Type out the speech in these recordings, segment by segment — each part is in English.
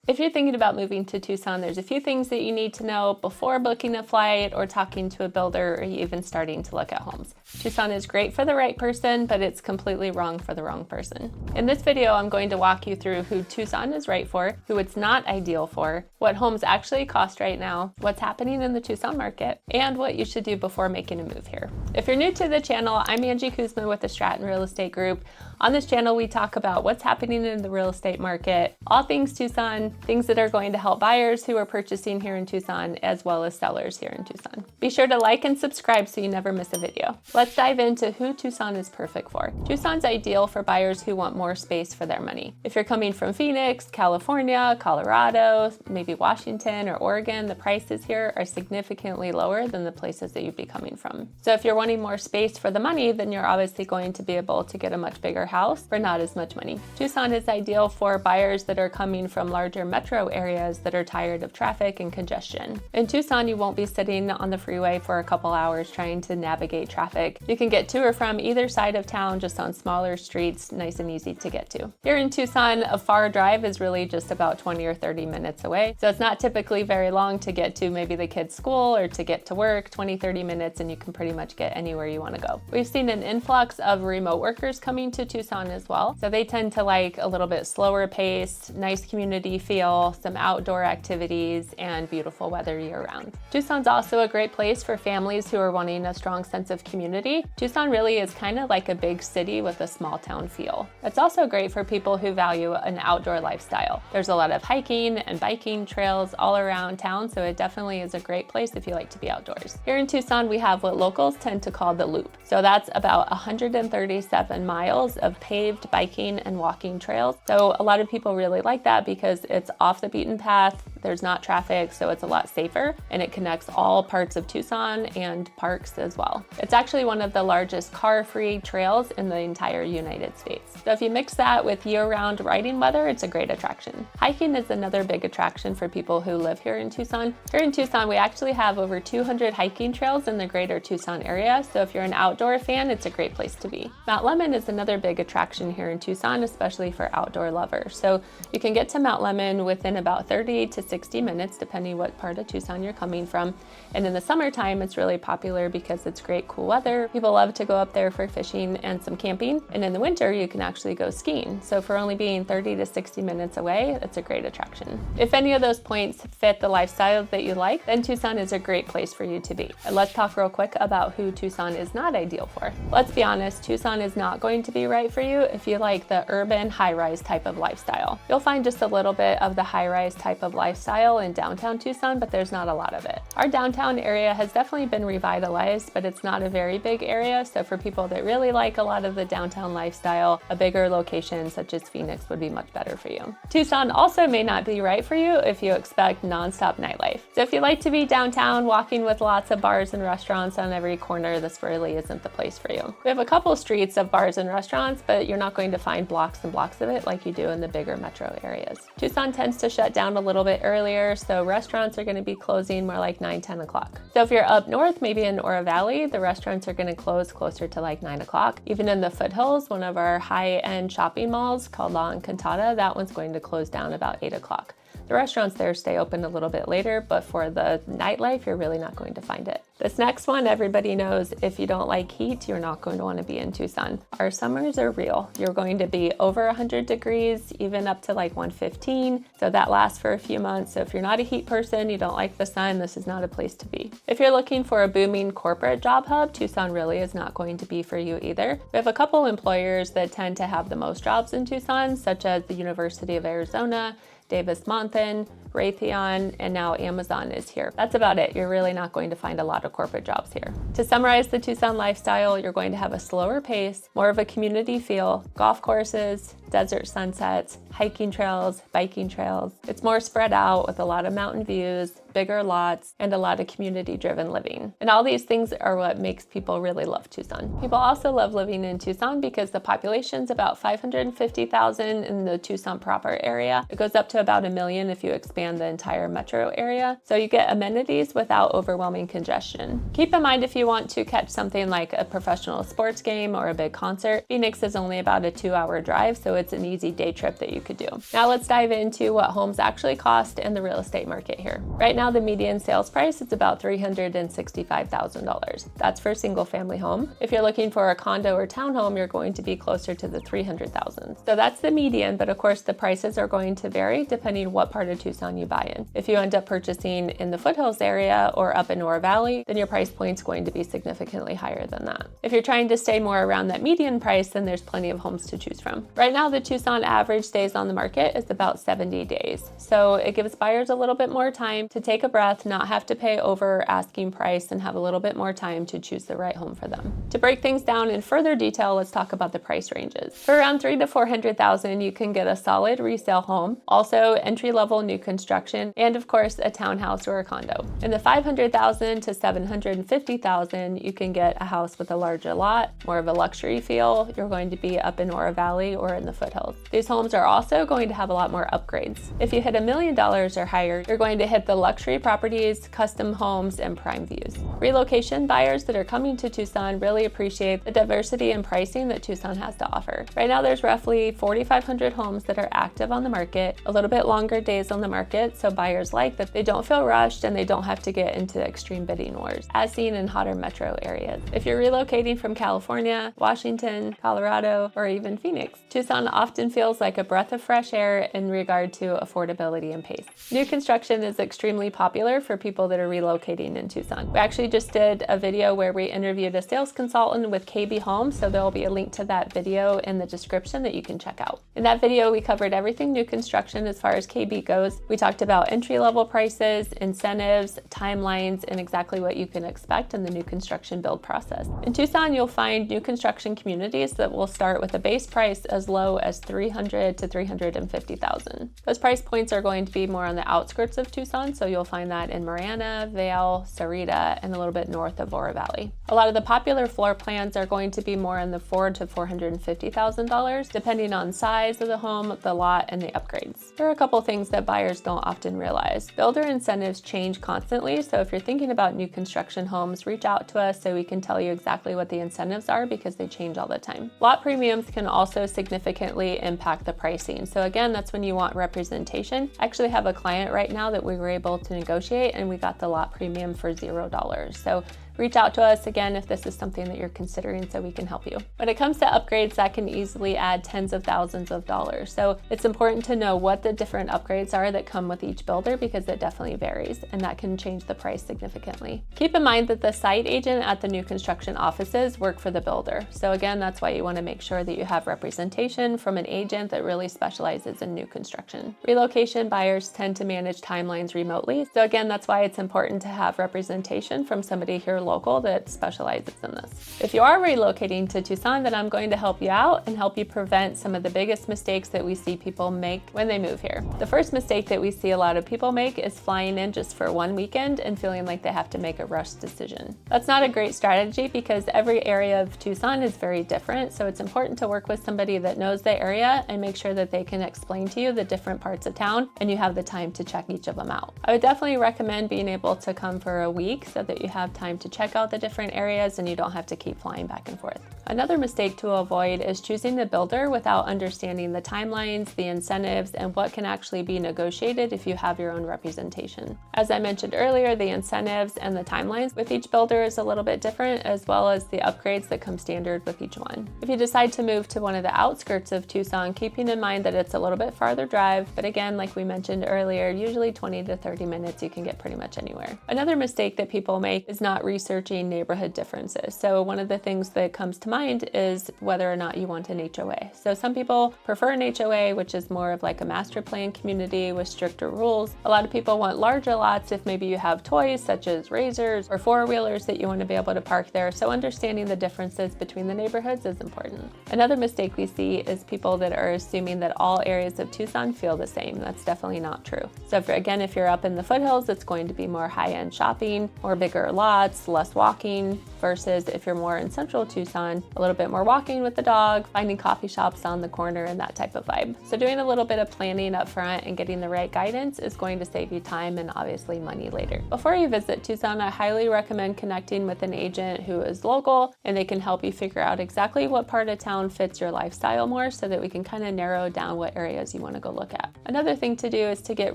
If you're thinking about moving to Tucson, there's a few things that you need to know before booking a flight or talking to a builder or even starting to look at homes. Tucson is great for the right person, but it's completely wrong for the wrong person. In this video, I'm going to walk you through who Tucson is right for, who it's not ideal for, what homes actually cost right now, what's happening in the Tucson market, and what you should do before making a move here. If you're new to the channel, I'm Angie Kosma with the Stratton Real Estate Group. On this channel, we talk about what's happening in the real estate market, all things Tucson, things that are going to help buyers who are purchasing here in Tucson, as well as sellers here in Tucson. Be sure to like and subscribe so you never miss a video. Let's dive into who Tucson is perfect for. Tucson's ideal for buyers who want more space for their money. If you're coming from Phoenix, California, Colorado, maybe Washington or Oregon, the prices here are significantly lower than the places that you'd be coming from. So if you're wanting more space for the money, then you're obviously going to be able to get a much bigger house for not as much money. Tucson is ideal for buyers that are coming from larger metro areas that are tired of traffic and congestion. In Tucson, you won't be sitting on the freeway for a couple hours trying to navigate traffic. You can get to or from either side of town just on smaller streets, nice and easy to get to. Here in Tucson, a far drive is really just about 20 or 30 minutes away. So it's not typically very long to get to maybe the kids' school or to get to work, 20, 30 minutes, and you can pretty much get anywhere you want to go. We've seen an influx of remote workers coming to Tucson as well. So they tend to like a little bit slower pace, nice community feel, some outdoor activities, and beautiful weather year round. Tucson's also a great place for families who are wanting a strong sense of community. Tucson really is kind of like a big city with a small town feel. It's also great for people who value an outdoor lifestyle. There's a lot of hiking and biking trails all around town, so it definitely is a great place if you like to be outdoors. Here in Tucson, we have what locals tend to call the Loop. So that's about 137 miles of paved biking and walking trails. So a lot of people really like that because it's off the beaten path, there's not traffic, so it's a lot safer, and it connects all parts of Tucson and parks as well. It's actually one of the largest car-free trails in the entire United States. So if you mix that with year-round riding weather, it's a great attraction. Hiking is another big attraction for people who live here in Tucson. Here in Tucson, we actually have over 200 hiking trails in the greater Tucson area, so if you're an outdoor fan, it's a great place to be. Mount Lemmon is another big attraction here in Tucson, especially for outdoor lovers. So you can get to Mount Lemmon within about 30 to 60 minutes, depending what part of Tucson you're coming from. And in the summertime, it's really popular because it's great cool weather. People love to go up there for fishing and some camping. And in the winter, you can actually go skiing. So for only being 30 to 60 minutes away, it's a great attraction. If any of those points fit the lifestyle that you like, then Tucson is a great place for you to be. And let's talk real quick about who Tucson is not ideal for. Let's be honest, Tucson is not going to be right for you if you like the urban high-rise type of lifestyle. You'll find just a little bit of the high-rise type of lifestyle in downtown Tucson, but there's not a lot of it. Our downtown area has definitely been revitalized, but it's not a very big area. So for people that really like a lot of the downtown lifestyle, a bigger location such as Phoenix would be much better for you. Tucson also may not be right for you if you expect nonstop nightlife. So if you like to be downtown, walking with lots of bars and restaurants on every corner, this really isn't the place for you. We have a couple streets of bars and restaurants, but you're not going to find blocks and blocks of it like you do in the bigger metro areas. Tucson tends to shut down a little bit earlier, so restaurants are going to be closing more like 9, 10 o'clock. So if you're up north, maybe in Oro Valley, the restaurants are going to close closer to like 9 o'clock. Even in the foothills, one of our high-end shopping malls called La Encantada, that one's going to close down about 8 o'clock. The restaurants there stay open a little bit later, but for the nightlife, you're really not going to find it. This next one, everybody knows if you don't like heat, you're not going to want to be in Tucson. Our summers are real. You're going to be over 100 degrees, even up to like 115. So that lasts for a few months. So if you're not a heat person, you don't like the sun, this is not a place to be. If you're looking for a booming corporate job hub, Tucson really is not going to be for you either. We have a couple employers that tend to have the most jobs in Tucson, such as the University of Arizona, Davis-Monthan, Raytheon, and now Amazon is here. That's about it. You're really not going to find a lot of corporate jobs here. To summarize the Tucson lifestyle, you're going to have a slower pace, more of a community feel, golf courses, desert sunsets, hiking trails, biking trails. It's more spread out with a lot of mountain views, bigger lots, and a lot of community-driven living. And all these things are what makes people really love Tucson. People also love living in Tucson because the population's about 550,000 in the Tucson proper area. It goes up to about 1 million if you expand and the entire metro area, so you get amenities without overwhelming congestion. Keep in mind, if you want to catch something like a professional sports game or a big concert, Phoenix is only about a 2-hour drive, so it's an easy day trip that you could do. Now let's dive into what homes actually cost in the real estate market here. Right now, the median sales price is about $365,000. That's for a single family home. If you're looking for a condo or townhome, you're going to be closer to the $300,000. So that's the median, but of course the prices are going to vary depending what part of Tucson you buy in. If you end up purchasing in the foothills area or up in Oro Valley, then your price point's going to be significantly higher than that. If you're trying to stay more around that median price, then there's plenty of homes to choose from. Right now, the Tucson average days on the market is about 70 days. So it gives buyers a little bit more time to take a breath, not have to pay over asking price, and have a little bit more time to choose the right home for them. To break things down in further detail, let's talk about the price ranges. For around $300,000 to $400,000, you can get a solid resale home, also entry-level new construction, and of course a townhouse or a condo. In the $500,000 to $750,000, you can get a house with a larger lot, more of a luxury feel. You're going to be up in Oro Valley or in the foothills. These homes are also going to have a lot more upgrades. If you hit $1 million or higher, you're going to hit the luxury properties, custom homes, and prime views. Relocation buyers that are coming to Tucson really appreciate the diversity in pricing that Tucson has to offer. Right now, there's roughly 4,500 homes that are active on the market, a little bit longer days on the market, so buyers like that they don't feel rushed and they don't have to get into extreme bidding wars, as seen in hotter metro areas. If you're relocating from California, Washington, Colorado, or even Phoenix, Tucson often feels like a breath of fresh air in regard to affordability and pace. New construction is extremely popular for people that are relocating in Tucson. We actually just did a video where we interviewed a sales consultant with KB Homes, so there will be a link to that video in the description that you can check out. In that video, we covered everything new construction as far as KB goes. We talked about entry-level prices, incentives, timelines, and exactly what you can expect in the new construction build process. In Tucson, you'll find new construction communities that will start with a base price as low as $300,000 to $350,000. Those price points are going to be more on the outskirts of Tucson, so you'll find that in Marana, Vail, Sarita, and a little bit north of Oro Valley. A lot of the popular floor plans are going to be more in the $400,000 to $450,000, depending on size of the home, the lot, and the upgrades. There are a couple things that buyers don't often realize. Builder incentives change constantly, so if you're thinking about new construction homes, reach out to us so we can tell you exactly what the incentives are, because they change all the time. Lot premiums can also significantly impact the pricing. So again, that's when you want representation. I actually have a client right now that we were able to negotiate, and we got the lot premium for $0. So reach out to us again if this is something that you're considering so we can help you. When it comes to upgrades, that can easily add tens of thousands of dollars. So it's important to know what the different upgrades are that come with each builder, because it definitely varies, and that can change the price significantly. Keep in mind that the site agent at the new construction offices work for the builder. So again, that's why you want to make sure that you have representation from an agent that really specializes in new construction. Relocation buyers tend to manage timelines remotely. So again, that's why it's important to have representation from somebody here local that specializes in this. If you are relocating to Tucson, then I'm going to help you out and help you prevent some of the biggest mistakes that we see people make when they move here. The first mistake that we see a lot of people make is flying in just for one weekend and feeling like they have to make a rushed decision. That's not a great strategy, because every area of Tucson is very different, so it's important to work with somebody that knows the area and make sure that they can explain to you the different parts of town and you have the time to check each of them out. I would definitely recommend being able to come for a week so that you have time to check out the different areas and you don't have to keep flying back and forth. Another mistake to avoid is choosing the builder without understanding the timelines, the incentives, and what can actually be negotiated if you have your own representation. As I mentioned earlier, the incentives and the timelines with each builder is a little bit different, as well as the upgrades that come standard with each one. If you decide to move to one of the outskirts of Tucson, keeping in mind that it's a little bit farther drive, but again, like we mentioned earlier, usually 20 to 30 minutes, you can get pretty much anywhere. Another mistake that people make is not researching neighborhood differences. So one of the things that comes to mind is whether or not you want an HOA. So some people prefer an HOA, which is more of like a master plan community with stricter rules. A lot of people want larger lots if maybe you have toys such as razors or four-wheelers that you want to be able to park there. So understanding the differences between the neighborhoods is important. Another mistake we see is people that are assuming that all areas of Tucson feel the same. That's definitely not true. So if you're up in the foothills, it's going to be more high-end shopping, more bigger lots, less walking, versus if you're more in central Tucson, a little bit more walking with the dog, finding coffee shops on the corner, and that type of vibe. So doing a little bit of planning up front and getting the right guidance is going to save you time and obviously money later. Before you visit Tucson, I highly recommend connecting with an agent who is local, and they can help you figure out exactly what part of town fits your lifestyle more, so that we can kind of narrow down what areas you want to go look at. Another thing to do is to get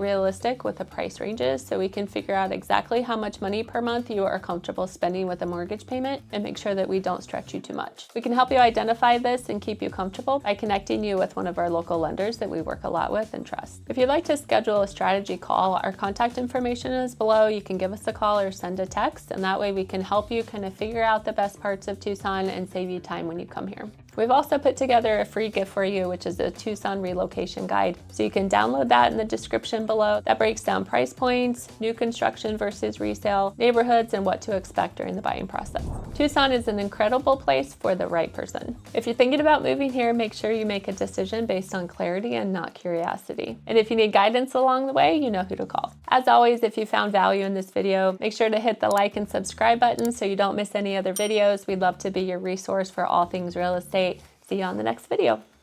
realistic with the price ranges, so we can figure out exactly how much money per month you are comfortable spending with a mortgage payment and make sure that we don't stretch you too much. We can help you identify this and keep you comfortable by connecting you with one of our local lenders that we work a lot with and trust. If you'd like to schedule a strategy call, our contact information is below. You can give us a call or send a text, and that way we can help you kind of figure out the best parts of Tucson and save you time when you come here. We've also put together a free gift for you, which is a Tucson relocation guide. So you can download that in the description below. That breaks down price points, new construction versus resale, neighborhoods, and what to expect during the buying process. Tucson is an incredible place for the right person. If you're thinking about moving here, make sure you make a decision based on clarity and not curiosity. And if you need guidance along the way, you know who to call. As always, if you found value in this video, make sure to hit the like and subscribe button so you don't miss any other videos. We'd love to be your resource for all things real estate. See you on the next video.